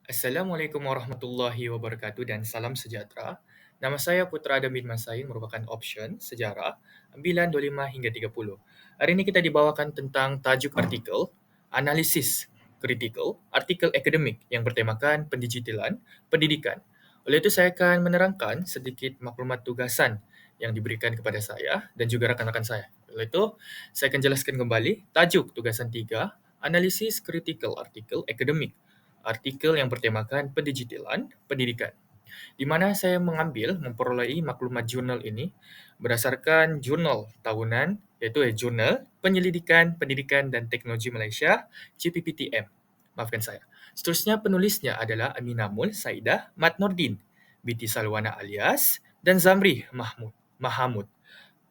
Assalamualaikum warahmatullahi wabarakatuh dan salam sejahtera. Nama saya Putra Adam bin Masain, merupakan option sejarah ambilan 25 hingga 30. Hari ini kita dibawakan tentang tajuk artikel analisis kritikal, artikel akademik yang bertemakan pendigitalan pendidikan. Oleh itu saya akan menerangkan sedikit maklumat tugasan yang diberikan kepada saya dan juga rakan-rakan saya. Oleh itu, saya akan jelaskan kembali tajuk tugasan 3, analisis kritikal artikel akademik, artikel yang bertemakan pendigitalan pendidikan, di mana saya memperolehi maklumat jurnal ini berdasarkan jurnal tahunan, iaitu Jurnal Penyelidikan Pendidikan dan Teknologi Malaysia, JPPTM. Maafkan saya. Seterusnya penulisnya adalah Aminamul Saidah Mat Nordin, binti Salwana alias, dan Zamri Mahamud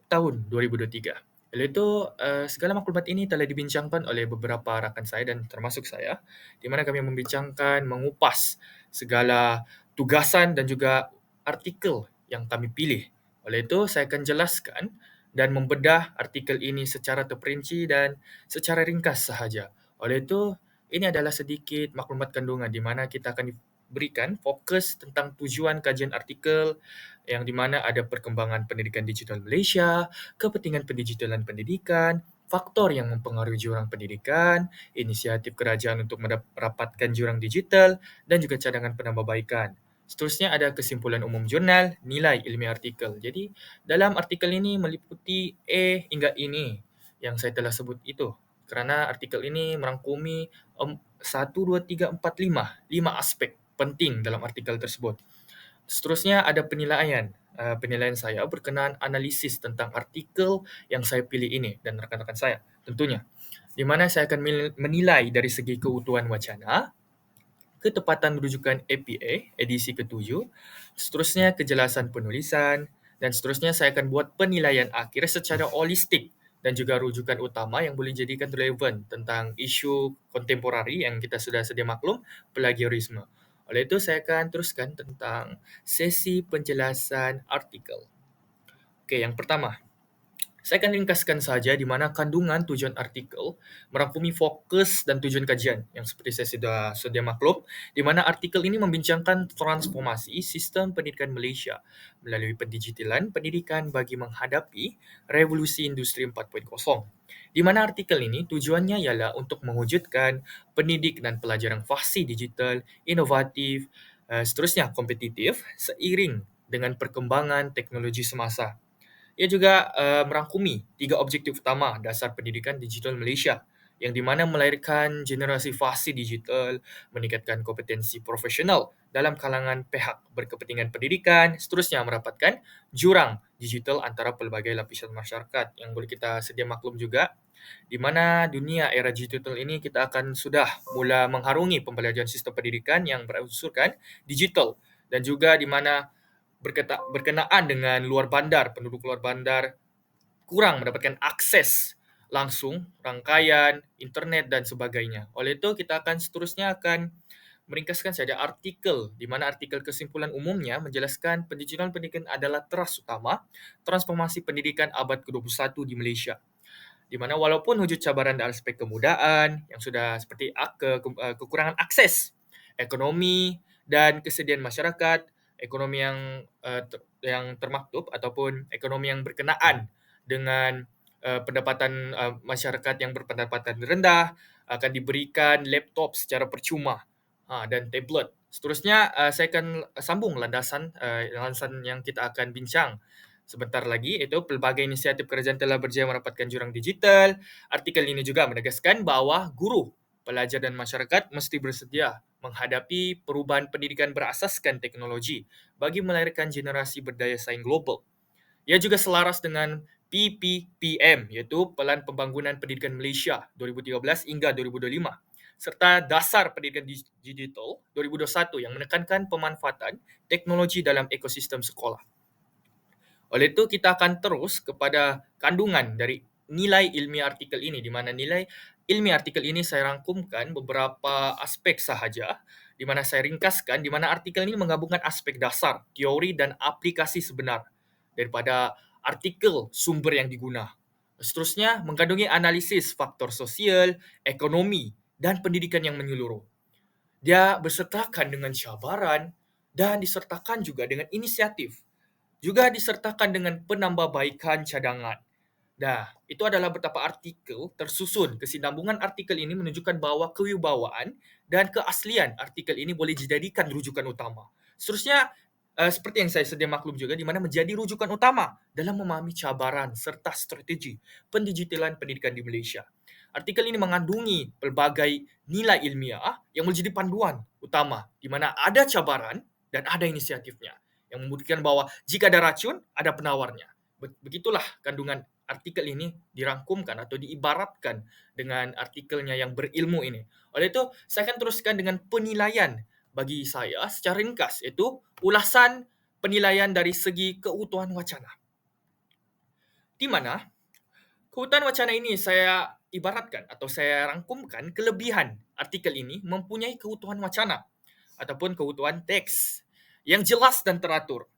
tahun 2023. Oleh itu, segala maklumat ini telah dibincangkan oleh beberapa rakan saya dan termasuk saya, di mana kami membincangkan, mengupas segala tugasan dan juga artikel yang kami pilih. Oleh itu, saya akan jelaskan dan membedah artikel ini secara terperinci dan secara ringkas sahaja. Oleh itu, ini adalah sedikit maklumat kandungan di mana kita akan diberikan fokus tentang tujuan kajian artikel, yang di mana ada perkembangan pendidikan digital Malaysia, kepentingan pendigitalan pendidikan, faktor yang mempengaruhi jurang pendidikan, inisiatif kerajaan untuk mendapatkan jurang digital, dan juga cadangan penambahbaikan. Seterusnya ada kesimpulan umum jurnal, nilai ilmiah artikel. Jadi, dalam artikel ini meliputi A hingga ini yang saya telah sebut itu. Kerana artikel ini merangkumi 1, 2, 3, 4, 5 aspek penting dalam artikel tersebut. Seterusnya ada penilaian. Penilaian saya berkenaan analisis tentang artikel yang saya pilih ini dan rakan-rakan saya tentunya. Di mana saya akan menilai dari segi keutuhan wacana, ketepatan rujukan APA edisi ke-7, seterusnya kejelasan penulisan, dan seterusnya saya akan buat penilaian akhir secara holistik dan juga rujukan utama yang boleh jadikan relevan tentang isu kontemporari yang kita sudah sedia maklum, plagiarisme. Oleh itu, saya akan teruskan tentang sesi penjelasan artikel. Okey, yang pertama, saya akan ringkaskan saja di mana kandungan tujuan artikel merangkumi fokus dan tujuan kajian yang seperti saya sudah sedia maklum, di mana artikel ini membincangkan transformasi sistem pendidikan Malaysia melalui pendigitalan pendidikan bagi menghadapi revolusi industri 4.0. Di mana artikel ini tujuannya ialah untuk mewujudkan pendidik dan pelajaran fasih digital, inovatif, seterusnya kompetitif seiring dengan perkembangan teknologi semasa. Ia juga merangkumi 3 objektif utama dasar pendidikan digital Malaysia, yang di mana melahirkan generasi fasih digital, meningkatkan kompetensi profesional dalam kalangan pihak berkepentingan pendidikan, seterusnya merapatkan jurang digital antara pelbagai lapisan masyarakat yang boleh kita sedia maklum juga, di mana dunia era digital ini kita akan sudah mula mengharungi pembelajaran sistem pendidikan yang berunsurkan digital, dan juga di mana berkenaan dengan luar bandar, penduduk luar bandar kurang mendapatkan akses langsung, rangkaian, internet dan sebagainya. Oleh itu, kita akan seterusnya akan meringkaskan saja artikel, di mana artikel kesimpulan umumnya menjelaskan pendidikan pendidikan adalah teras utama transformasi pendidikan abad ke-21 di Malaysia. Di mana walaupun wujud cabaran dari aspek kemudahan yang sudah seperti kekurangan akses, ekonomi dan kesediaan masyarakat, ekonomi yang termaktub ataupun ekonomi yang berkenaan dengan pendapatan masyarakat yang berpendapatan rendah akan diberikan laptop secara percuma, dan tablet. Seterusnya saya akan sambung landasan yang kita akan bincang sebentar lagi, itu pelbagai inisiatif kerajaan telah berjaya mendapatkan jurang digital. Artikel ini juga menegaskan bahawa guru, pelajar dan masyarakat mesti bersedia menghadapi perubahan pendidikan berasaskan teknologi bagi melahirkan generasi berdaya saing global. Ia juga selaras dengan PPPM, iaitu Pelan Pembangunan Pendidikan Malaysia 2013 hingga 2025, serta Dasar Pendidikan Digital 2021 yang menekankan pemanfaatan teknologi dalam ekosistem sekolah. Oleh itu, kita akan terus kepada kandungan dari nilai ilmiah artikel ini, di mana nilai ilmiah artikel ini saya rangkumkan beberapa aspek sahaja, di mana saya ringkaskan, di mana artikel ini menggabungkan aspek dasar, teori dan aplikasi sebenar daripada artikel sumber yang diguna. Seterusnya, mengandungi analisis faktor sosial, ekonomi, dan pendidikan yang menyeluruh. Dia bersertakan dengan cabaran dan disertakan juga dengan inisiatif. Juga disertakan dengan penambahbaikan cadangan. Nah, itu adalah betapa artikel tersusun. Kesinambungan artikel ini menunjukkan bahwa kewibawaan dan keaslian artikel ini boleh dijadikan rujukan utama. Seterusnya, seperti yang saya sedia maklum juga, di mana menjadi rujukan utama dalam memahami cabaran serta strategi pendigitalan pendidikan di Malaysia. Artikel ini mengandungi pelbagai nilai ilmiah yang menjadi panduan utama, di mana ada cabaran dan ada inisiatifnya, yang membuktikan bahwa jika ada racun, ada penawarnya. Begitulah kandungan artikel ini dirangkumkan atau diibaratkan dengan artikelnya yang berilmu ini. Oleh itu, saya akan teruskan dengan penilaian bagi saya secara ringkas, iaitu ulasan penilaian dari segi keutuhan wacana. Di mana keutuhan wacana ini saya ibaratkan atau saya rangkumkan kelebihan artikel ini mempunyai keutuhan wacana ataupun keutuhan teks yang jelas dan teratur.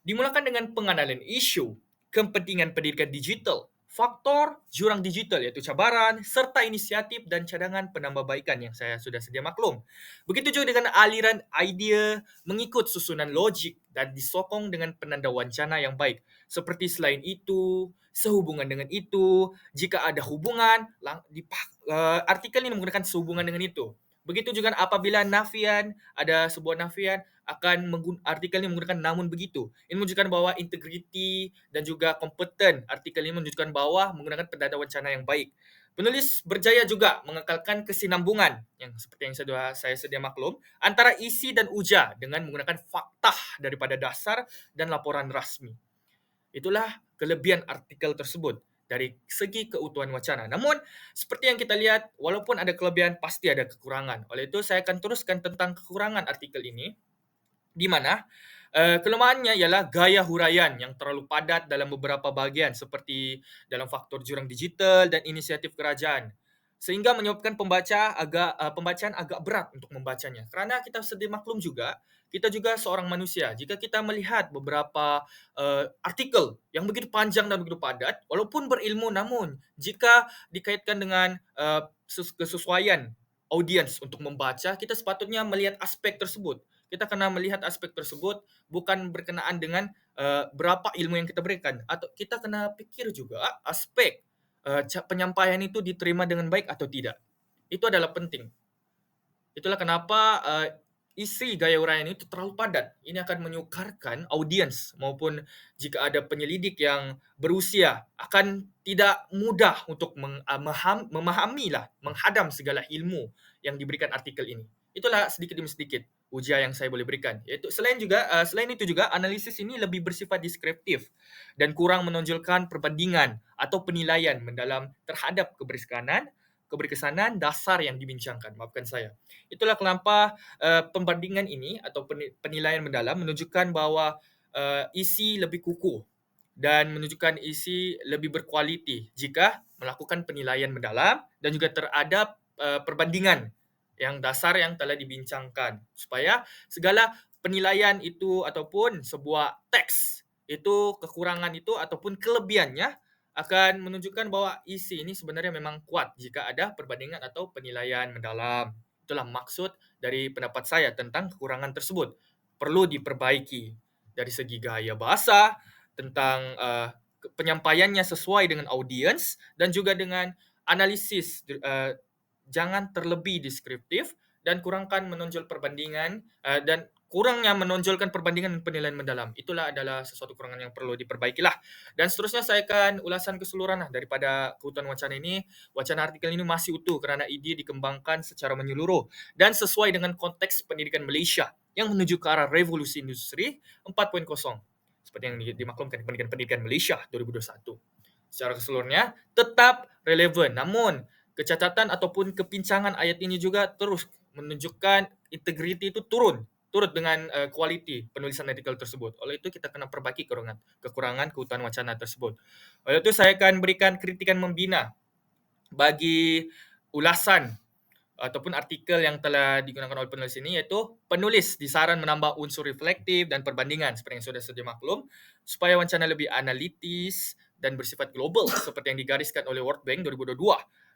Dimulakan dengan pengenalan isu, kepentingan pendidikan digital, faktor jurang digital yaitu cabaran, serta inisiatif dan cadangan penambahbaikan yang saya sudah sedia maklum. Begitu juga dengan aliran idea mengikut susunan logik dan disokong dengan penanda wancana yang baik. Seperti selain itu, sehubungan dengan itu, jika ada hubungan, artikel ini menggunakan sehubungan dengan itu. Begitu juga apabila nafian, ada sebuah nafian, artikel ini menggunakan namun begitu. Ini menunjukkan bahwa integriti dan juga kompeten. Artikel ini menunjukkan bahwa menggunakan penanda wancana yang baik. Penulis berjaya juga mengekalkan kesinambungan yang seperti yang saya sedia maklum antara isi dan ujar dengan menggunakan fakta daripada dasar dan laporan rasmi. Itulah kelebihan artikel tersebut dari segi keutuhan wacana. Namun, seperti yang kita lihat, walaupun ada kelebihan, pasti ada kekurangan. Oleh itu, saya akan teruskan tentang kekurangan artikel ini, di mana kelemahannya ialah gaya huraian yang terlalu padat dalam beberapa bahagian seperti dalam faktor jurang digital dan inisiatif kerajaan, sehingga menyebabkan pembacaan agak berat untuk membacanya. Kerana kita sedia maklum juga, kita juga seorang manusia. Jika kita melihat beberapa artikel yang begitu panjang dan begitu padat, walaupun berilmu, namun jika dikaitkan dengan kesesuaian audiens untuk membaca, kita sepatutnya melihat aspek tersebut. Kita kena melihat aspek tersebut bukan berkenaan dengan berapa ilmu yang kita berikan, atau kita kena pikir juga aspek penyampaian itu diterima dengan baik atau tidak. Itu adalah penting. Itulah kenapa isi gaya uraian itu terlalu padat. Ini akan menyukarkan audiens maupun jika ada penyelidik yang berusia akan tidak mudah untuk menghadam segala ilmu yang diberikan artikel ini. Itulah sedikit demi sedikit ujian yang saya boleh berikan. Selain itu juga analisis ini lebih bersifat deskriptif dan kurang menonjolkan perbandingan atau penilaian mendalam terhadap keberkesanan dasar yang dibincangkan. Maafkan saya. Itulah kenapa pembandingan ini atau penilaian mendalam menunjukkan bahwa isi lebih kukuh dan menunjukkan isi lebih berkualiti jika melakukan penilaian mendalam dan juga terhadap perbandingan yang dasar yang telah dibincangkan, supaya segala penilaian itu ataupun sebuah teks itu kekurangan itu ataupun kelebihannya akan menunjukkan bahwa isi ini sebenarnya memang kuat jika ada perbandingan atau penilaian mendalam. Itulah maksud dari pendapat saya tentang kekurangan tersebut. Perlu diperbaiki dari segi gaya bahasa, tentang penyampaiannya sesuai dengan audiens, dan juga dengan analisis. Jangan terlebih deskriptif dan kurangkan menonjol perbandingan dan kurangnya menonjolkan perbandingan dan penilaian mendalam. Itulah adalah sesuatu kekurangan yang perlu diperbaikilah. Dan seterusnya saya akan ulasan keseluruhan daripada keutuhan wacana ini. Wacana artikel ini masih utuh kerana ide dikembangkan secara menyeluruh dan sesuai dengan konteks pendidikan Malaysia yang menuju ke arah revolusi industri 4.0 seperti yang dimaklumkan pendidikan Malaysia 2021. Secara keseluruhannya tetap relevan, namun kecacatan ataupun kepincangan ayat ini juga terus menunjukkan integriti itu turut dengan kualiti penulisan artikel tersebut. Oleh itu kita kena perbaiki kekurangan keutuhan wacana tersebut. Oleh itu saya akan berikan kritikan membina bagi ulasan ataupun artikel yang telah digunakan oleh penulis ini, iaitu penulis disaran menambah unsur reflektif dan perbandingan seperti yang sudah sedia maklum supaya wacana lebih analitis dan bersifat global seperti yang digariskan oleh World Bank 2022.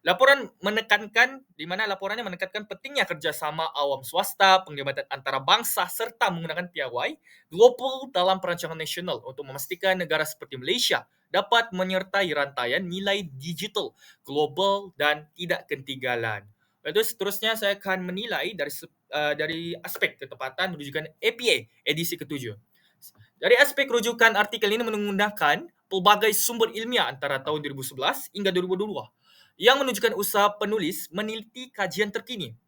Laporan menekankan di mana laporannya menekankan pentingnya kerjasama awam swasta, penglibatan antarabangsa serta menggunakan piawai global dalam perancangan nasional untuk memastikan negara seperti Malaysia dapat menyertai rantaian nilai digital global dan tidak ketinggalan. Lalu seterusnya saya akan menilai dari aspek ketepatan rujukan APA edisi ke-7. Dari aspek rujukan artikel ini menggunakan pelbagai sumber ilmiah antara tahun 2011 hingga 2022 yang menunjukkan usaha penulis meneliti kajian terkini.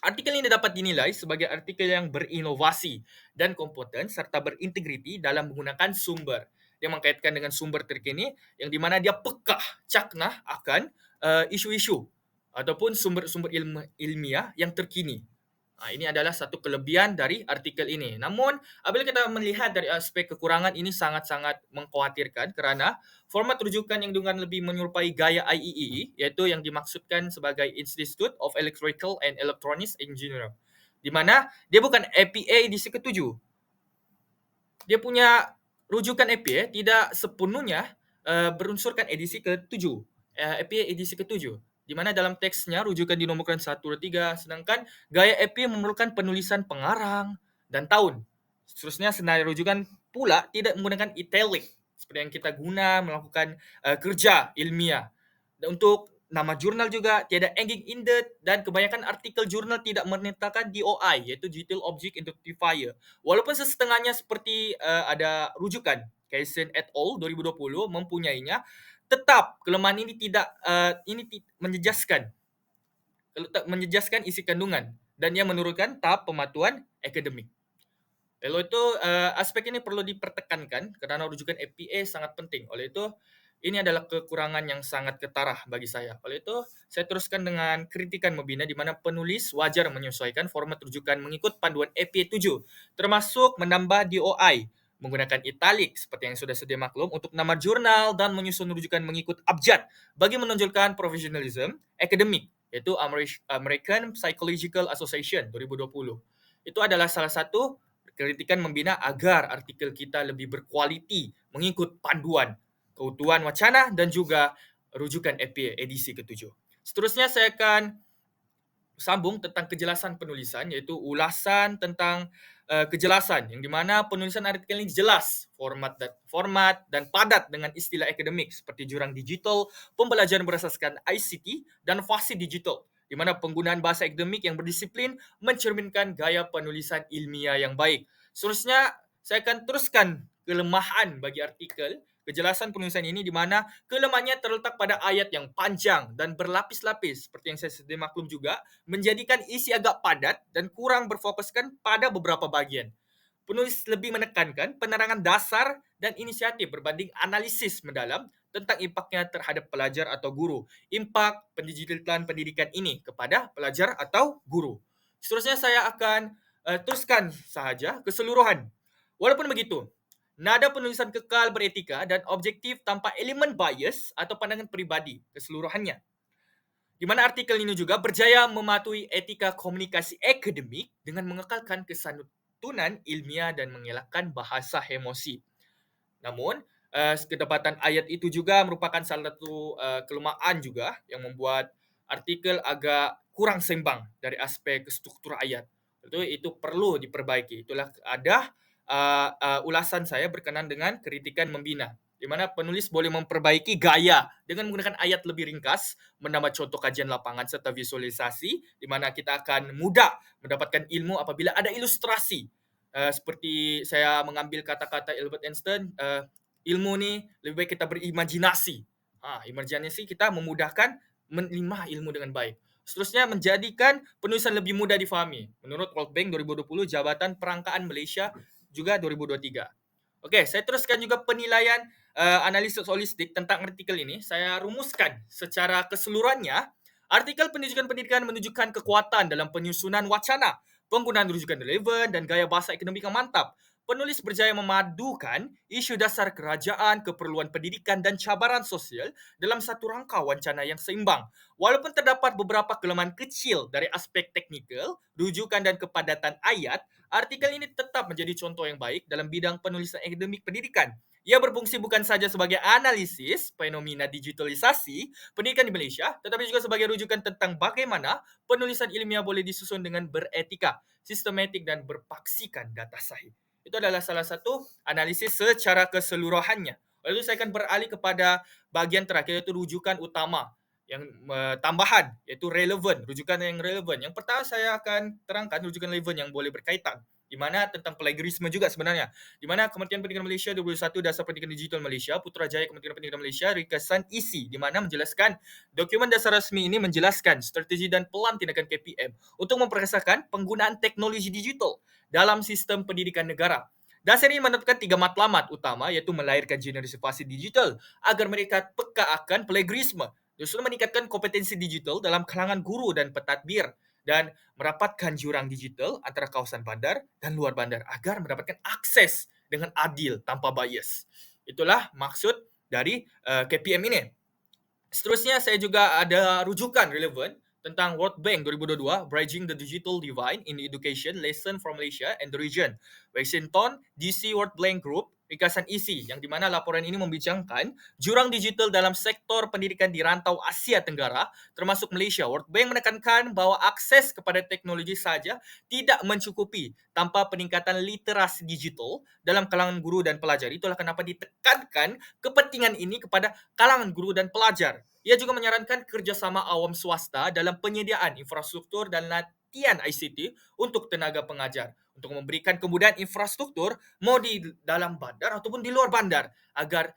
Artikel ini dapat dinilai sebagai artikel yang berinovasi dan kompeten serta berintegriti dalam menggunakan sumber. Dia mengkaitkan dengan sumber terkini yang di mana dia pekah caknah akan isu-isu ataupun sumber-sumber ilmiah yang terkini. Ini adalah satu kelebihan dari artikel ini. Namun, apabila kita melihat dari aspek kekurangan, ini sangat-sangat mengkhawatirkan kerana format rujukan yang dengan lebih menyerupai gaya IEEE, yaitu yang dimaksudkan sebagai Institute of Electrical and Electronics Engineering, di mana dia bukan APA edisi ke-7. Dia punya rujukan APA tidak sepenuhnya berunsurkan edisi ke-7, APA edisi ke-7. Di mana dalam teksnya rujukan dinomorkan 1, 2, 3, sedangkan gaya APA memerlukan penulisan pengarang dan tahun. Seterusnya senarai rujukan pula tidak menggunakan italic seperti yang kita guna melakukan kerja ilmiah. Dan untuk nama jurnal juga tiada ending indent dan kebanyakan artikel jurnal tidak menyertakan DOI iaitu Detail Object Identifier. Walaupun sesetengahnya seperti ada rujukan Kaysen et al. 2020 mempunyainya, tetap kelemahan ini tidak menjejaskan isi kandungan dan ia menurunkan tahap pematuhan akademik. Lalu itu aspek ini perlu dipertekankan kerana rujukan APA sangat penting. Oleh itu ini adalah kekurangan yang sangat ketara bagi saya. Oleh itu saya teruskan dengan kritikan membina di mana penulis wajar menyesuaikan format rujukan mengikut panduan APA 7 termasuk menambah DOI, menggunakan italic seperti yang sudah sedia maklum untuk nama jurnal dan menyusun rujukan mengikut abjad bagi menonjolkan profesionalism akademik yaitu American Psychological Association 2020. Itu adalah salah satu kritikan membina agar artikel kita lebih berkualiti mengikut panduan keutuhan wacana dan juga rujukan APA edisi ke-7. Seterusnya saya akan sambung tentang kejelasan penulisan iaitu ulasan tentang kejelasan yang di mana penulisan artikel ini jelas format dan padat dengan istilah akademik seperti jurang digital, pembelajaran berasaskan ICT dan fasih digital di mana penggunaan bahasa akademik yang berdisiplin mencerminkan gaya penulisan ilmiah yang baik. Seterusnya saya akan teruskan kelemahan bagi artikel kejelasan penulisan ini di mana kelemahannya terletak pada ayat yang panjang dan berlapis-lapis seperti yang saya sedia maklum juga menjadikan isi agak padat dan kurang berfokuskan pada beberapa bagian. Penulis lebih menekankan penerangan dasar dan inisiatif berbanding analisis mendalam tentang impaknya terhadap pelajar atau guru. Impak pendigitalisan pendidikan ini kepada pelajar atau guru. Seterusnya saya akan teruskan sahaja keseluruhan. Walaupun begitu, nada penulisan kekal beretika dan objektif tanpa elemen bias atau pandangan peribadi keseluruhannya. Di mana artikel ini juga berjaya mematuhi etika komunikasi akademik dengan mengekalkan kesantunan ilmiah dan mengelakkan bahasa emosi. Namun, kedapatan ayat itu juga merupakan salah satu kelemahan juga yang membuat artikel agak kurang seimbang dari aspek struktur ayat. Itu perlu diperbaiki. Itulah ada ulasan saya berkenaan dengan kritikan membina, di mana penulis boleh memperbaiki gaya dengan menggunakan ayat lebih ringkas, menambah contoh kajian lapangan serta visualisasi, di mana kita akan mudah mendapatkan ilmu apabila ada ilustrasi. Seperti saya mengambil kata-kata Albert Einstein, ilmu ni lebih baik kita berimajinasi. Imajinasi kita memudahkan menerima ilmu dengan baik. Seterusnya menjadikan penulisan lebih mudah difahami. Menurut World Bank 2020, Jabatan Perangkaan Malaysia juga 2023. Okey, saya teruskan juga penilaian analisis holistik tentang artikel ini. Saya rumuskan secara keseluruhannya. Artikel pendidikan menunjukkan kekuatan dalam penyusunan wacana, penggunaan rujukan relevan dan gaya bahasa akademik yang mantap. Penulis berjaya memadukan isu dasar kerajaan, keperluan pendidikan dan cabaran sosial dalam satu rangka wacana yang seimbang. Walaupun terdapat beberapa kelemahan kecil dari aspek teknikal, rujukan dan kepadatan ayat, artikel ini tetap menjadi contoh yang baik dalam bidang penulisan akademik pendidikan Ia berfungsi bukan saja sebagai analisis fenomena digitalisasi pendidikan di Malaysia, tetapi juga sebagai rujukan tentang bagaimana penulisan ilmiah boleh disusun dengan beretika, sistematik dan berpaksikan data sahih. Itu adalah salah satu analisis secara keseluruhannya. Lalu saya akan beralih kepada bahagian terakhir, iaitu rujukan utama yang tambahan, iaitu relevan, rujukan yang relevan. Yang pertama saya akan terangkan rujukan relevan yang boleh berkaitan, di mana tentang plagiarisme juga sebenarnya, di mana Kementerian Pendidikan Malaysia 21 Dasar Pendidikan Digital Malaysia, Putrajaya Kementerian Pendidikan Malaysia, ringkasan isi, di mana menjelaskan dokumen dasar rasmi ini menjelaskan strategi dan pelan tindakan KPM untuk memperkasakan penggunaan teknologi digital dalam sistem pendidikan negara. Dasar ini menetapkan 3 matlamat utama, iaitu melahirkan generasi fasih digital agar mereka peka akan plagiarisme, justru meningkatkan kompetensi digital dalam kalangan guru dan pentadbir, dan merapatkan jurang digital antara kawasan bandar dan luar bandar agar mendapatkan akses dengan adil tanpa bias. Itulah maksud dari KPM ini. Seterusnya saya juga ada rujukan relevan tentang World Bank 2022, Bridging the Digital Divide in Education, Lesson from Malaysia and the Region. Washington, DC World Bank Group, ringkasan isi, yang dimana laporan ini membincangkan jurang digital dalam sektor pendidikan di rantau Asia Tenggara, termasuk Malaysia. World Bank menekankan bahawa akses kepada teknologi saja tidak mencukupi tanpa peningkatan literasi digital dalam kalangan guru dan pelajar. Itulah kenapa ditekankan kepentingan ini kepada kalangan guru dan pelajar. Ia juga menyarankan kerjasama awam swasta dalam penyediaan infrastruktur dan latihan ICT untuk tenaga pengajar, untuk memberikan kemudahan infrastruktur mau di dalam bandar ataupun di luar bandar agar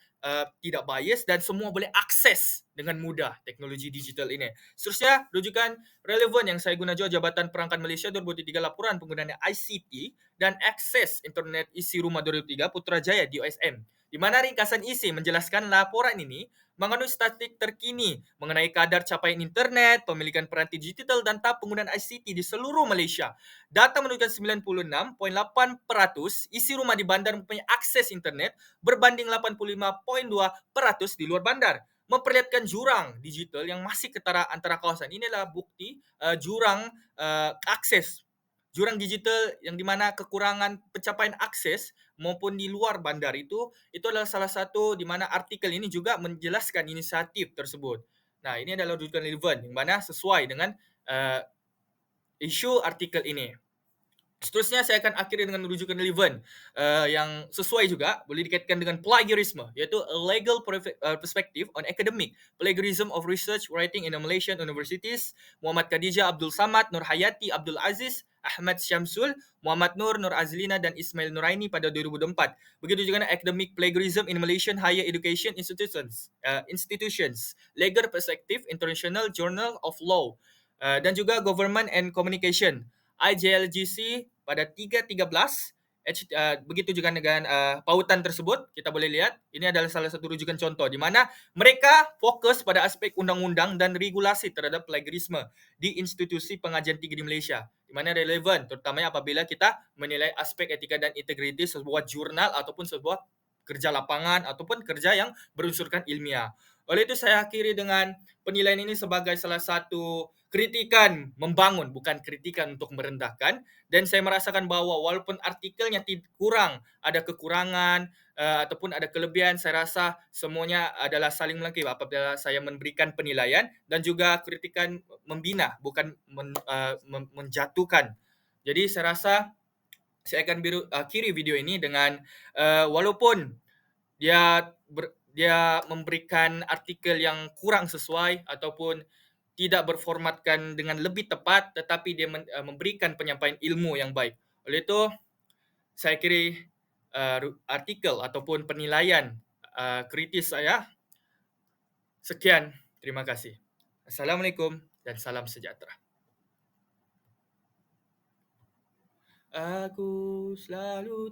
tidak bias dan semua boleh akses dengan mudah teknologi digital ini. Seterusnya, rujukan relevan yang saya guna juga Jabatan Perangkat Malaysia 2003, laporan penggunaan ICT dan akses internet isi rumah 2003 Putrajaya DOSM, di mana ringkasan isi menjelaskan laporan ini mengandung statistik terkini mengenai kadar capaian internet, pemilikan peranti digital dan tahap penggunaan ICT di seluruh Malaysia. Data menunjukkan 96.8% isi rumah di bandar mempunyai akses internet berbanding 85.2% di luar bandar, memperlihatkan jurang digital yang masih ketara antara kawasan. Inilah bukti jurang akses, jurang digital yang dimana kekurangan pencapaian akses maupun di luar bandar itu adalah salah satu di mana artikel ini juga menjelaskan inisiatif tersebut. Nah, ini adalah rujukan relevan yang mana sesuai dengan isu artikel ini. Seterusnya saya akan akhiri dengan rujukan relevan yang sesuai juga boleh dikaitkan dengan plagiarisme, iaitu a legal perspective on academic plagiarism of research writing in the Malaysian universities. Muhammad Khadijah Abdul Samad, Nur Hayati Abdul Aziz, Ahmad Syamsul, Muhammad Nur, Nur Azlina dan Ismail Nuraini pada 2004. Begitu juga academic plagiarism in Malaysian higher education institutions, legal perspective, International Journal of Law, dan juga government and communication, IJLGC pada 3.13. Begitu juga dengan pautan tersebut, kita boleh lihat ini adalah salah satu rujukan contoh di mana mereka fokus pada aspek undang-undang dan regulasi terhadap plagiarisme di institusi pengajian tinggi di Malaysia, di mana relevan terutamanya apabila kita menilai aspek etika dan integriti sebuah jurnal ataupun sebuah kerja lapangan ataupun kerja yang berunsurkan ilmiah. Oleh itu saya akhiri dengan penilaian ini sebagai salah satu kritikan membangun, bukan kritikan untuk merendahkan. Dan saya merasakan bahwa walaupun artikelnya kurang, ada kekurangan ataupun ada kelebihan, saya rasa semuanya adalah saling melengkapi apabila saya memberikan penilaian dan juga kritikan membina, bukan menjatuhkan. Jadi saya rasa saya akan akhiri video ini dengan walaupun dia memberikan artikel yang kurang sesuai ataupun tidak berformatkan dengan lebih tepat, tetapi dia memberikan penyampaian ilmu yang baik. Oleh itu, saya kira artikel ataupun penilaian kritis saya. Sekian, terima kasih. Assalamualaikum dan salam sejahtera. Aku selalu